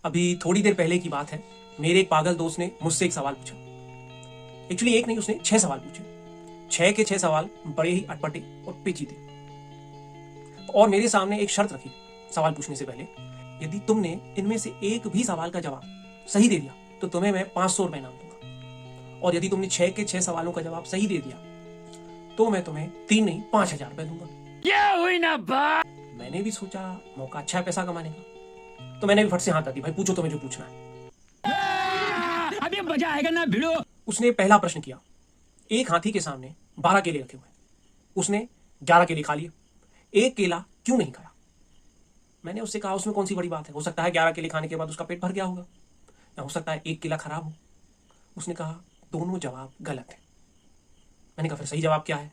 अभी थोड़ी देर पहले की बात है, मेरे एक पागल दोस्त ने मुझसे एक सवाल पूछा। एक्चुअली एक नहीं, उसने 6 सवाल पूछे। 6 के 6 सवाल बड़े ही अटपटे और पेचीदे। और मेरे सामने एक शर्त रखी सवाल पूछने से पहले, यदि तुमने इनमें से एक भी सवाल का जवाब सही दे दिया तो तुम्हें मैं 500 रुपए इनाम दूंगा, और यदि तुमने 6 के 6 सवालों का जवाब सही दे दिया तो मैं तुम्हें 3 नहीं 5,000 रुपए दूंगा। क्या हुई ना बात। मैंने भी सोचा मौका अच्छा है पैसा कमाने का, तो मैंने भी फट से हाँ कर दी, भाई पूछो तुम्हें जो पूछना है। अभी मजा आएगा ना भिड़ो। उसने पहला प्रश्न किया, एक हाथी के सामने 12 केले रखे हुए हैं, उसने 11 केले खा लिए, एक केला क्यों नहीं खाया? मैंने उससे कहा उसमें कौन सी बड़ी बात है, हो सकता है 11 केले खाने के बाद उसका पेट भर गया होगा, या हो सकता है एक केला खराब हो। उसने कहा दोनों जवाब गलत है। मैंने कहा फिर सही जवाब क्या है?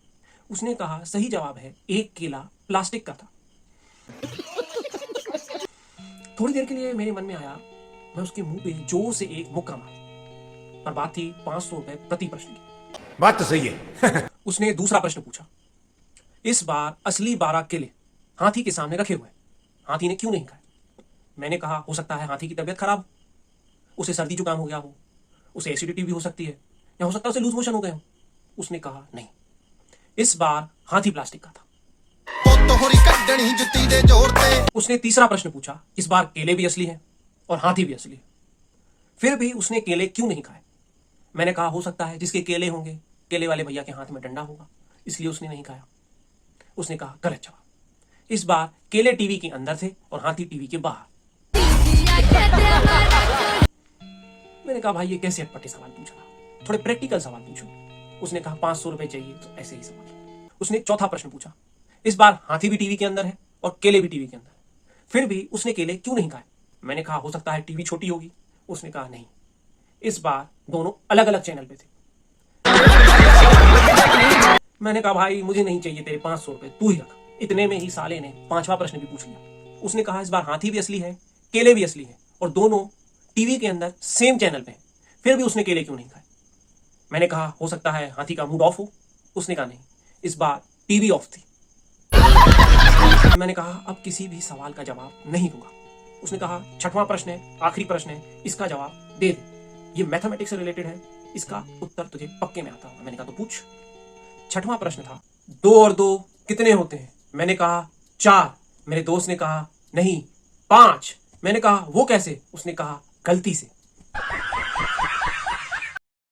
उसने कहा सही जवाब है एक केला प्लास्टिक का था। थोड़ी देर के लिए मेरे मन में आया मैं उसके मुंह पे जोर से एक मुक्का मारूं, पर बात थी 500 रुपए प्रति प्रश्न की। बात तो सही है। उसने दूसरा प्रश्न पूछा, इस बार असली 12 केले हाथी के सामने रखे हुए, हाथी ने क्यों नहीं खाए? मैंने कहा हो सकता है हाथी की तबीयत खराब हो, उसे सर्दी जुकाम हो गया हो, उसे एसिडिटी भी हो सकती है, या हो सकता है उसे लूज मोशन हो गए हो। उसने कहा नहीं, इस बार हाथी प्लास्टिक का था। उसने तीसरा प्रश्न पूछा, इस बार केले भी असली हैं और हाथी भी असली है, फिर भी उसने केले क्यों नहीं खाए? मैंने कहा हो सकता है जिसके केले होंगे केले वाले भैया के हाथ में डंडा होगा, इसलिए उसने नहीं खाया। उसने कहा गलत जवाब, इस बार केले टीवी के अंदर थे और हाथी टीवी के बाहर। मैंने कहा भाई ये कैसे अटपटे सवाल पूछ रहा, थोड़े प्रैक्टिकल सवाल पूछो। उसने कहा 500 रुपए चाहिए तो ऐसे ही सवाल। उसने चौथा प्रश्न पूछा, इस बार हाथी भी टीवी के अंदर है और केले भी टीवी के अंदर है, फिर भी उसने केले क्यों नहीं खाए? मैंने कहा हो सकता है टीवी छोटी होगी। उसने कहा नहीं, इस बार दोनों अलग अलग चैनल पे थे। मैंने कहा भाई मुझे नहीं चाहिए तेरे 500 रुपए, तू ही रख। इतने में ही साले ने 5वां प्रश्न भी पूछ लिया। उसने कहा इस बार हाथी भी असली है, केले भी असली है और दोनों टीवी के अंदर सेम चैनल पे हैं, फिर भी उसने केले क्यों नहीं खाए? मैंने कहा हो सकता है हाथी का मूड ऑफ हो। उसने कहा नहीं, इस बार टीवी ऑफ थी। मैंने कहा अब किसी भी सवाल का जवाब नहीं दूंगा। उसने कहा 6वां प्रश्न है, आखिरी प्रश्न है, इसका जवाब दे दे, ये मैथमेटिक्स से रिलेटेड है, इसका उत्तर तुझे पक्के में आता होगा। मैंने कहा तो पूछ। 6वां प्रश्न था 2 और 2 कितने होते हैं? मैंने कहा 4। मेरे दोस्त ने कहा नहीं 5। मैंने कहा वो कैसे? उसने कहा गलती से।